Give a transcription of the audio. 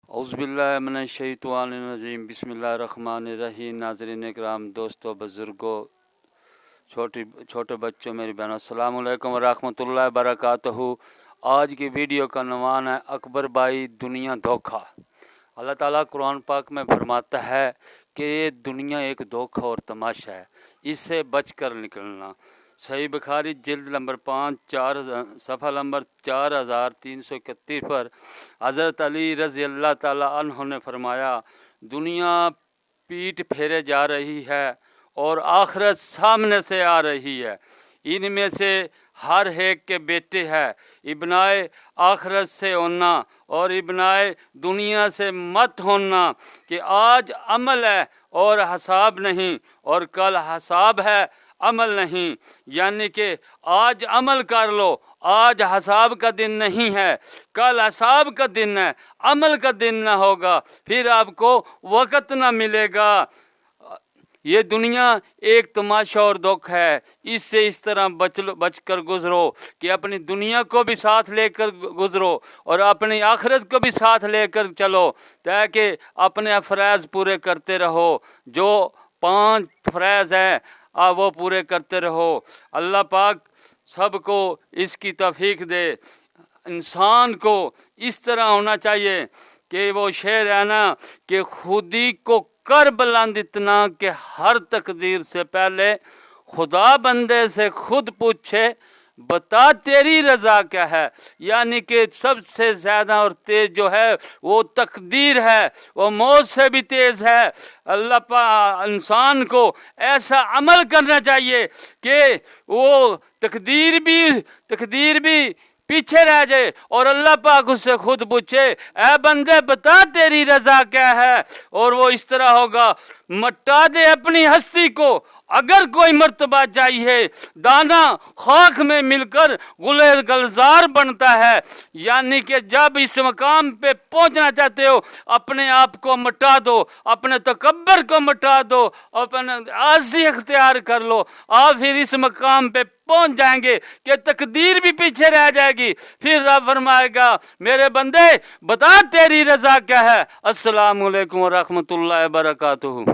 औज़ुबिल्लाहिमिनश्शैतानिर्रजीम बिस्मिल्लाहिर्रहमानिर्रहीम। नाज़रीन इकराम, दोस्तों, बुज़ुर्गों, छोटे बच्चों, मेरी बहनों, अस्सलामु अलैकुम व रहमतुल्लाहि व बरकातहू। आज की वीडियो का नाम है अकबर भाई दुनिया धोखा। अल्लाह ताला कुरान पाक में फरमाता है कि ये दुनिया एक धोखा और तमाशा है, इससे बचकर निकलना। सही बुखारी जिल्द नंबर 5 सफ़ा नंबर 4331 पर हज़रत अली रज़ी अल्लाह ताला अन्हु ने फरमाया, दुनिया पीठ फेरे जा रही है और आखिरत सामने से आ रही है। इनमें से हर एक के बेटे हैं, इब्नाए आखिरत से होना और इब्नाए दुनिया से मत होना कि आज अमल है और हिसाब नहीं, और कल हिसाब है अमल नहीं। यानी कि आज अमल कर लो, आज हिसाब का दिन नहीं है, कल हिसाब का दिन है, अमल का दिन ना होगा, फिर आपको वक़्त ना मिलेगा। ये दुनिया एक तमाशा और धोखा है, इससे इस तरह बचकर गुजरो कि अपनी दुनिया को भी साथ लेकर गुजरो और अपनी आखिरत को भी साथ लेकर चलो, ताकि अपने अफराज पूरे करते रहो। जो 5 फराज हैं आप वो पूरे करते रहो। अल्लाह पाक सबको इसकी तौफीक दे। इंसान को इस तरह होना चाहिए कि वो शेर है ना कि खुदी को कर बुलंद इतना कि हर तकदीर से पहले खुदा बंदे से खुद पूछे, बता तेरी रज़ा क्या है। यानी कि सबसे ज़्यादा और तेज़ जो है वो तकदीर है, वो मौत से भी तेज़ है। अल्लाह पाक इंसान को ऐसा अमल करना चाहिए कि वो तकदीर भी पीछे रह जाए और अल्लाह पाक उससे खुद पूछे, ऐ बंदे बता तेरी रज़ा क्या है। और वो इस तरह होगा, मटा दे अपनी हस्ती को अगर कोई मर्तबा चाहिए, दाना खाक में मिलकर गुले गलजार बनता है। यानी कि जब इस मकाम पे पहुंचना चाहते हो, अपने आप को मटा दो, अपने तकब्बर को मटा दो, अपने आज़ी इख्तियार कर लो, आप फिर इस मकाम पे पहुंच जाएंगे कि तकदीर भी पीछे रह जाएगी। फिर रब फरमाएगा, मेरे बंदे बता तेरी रज़ा क्या है। अस्सलामु अलैकुम व रहमतुल्लाहि व बरकातुहू।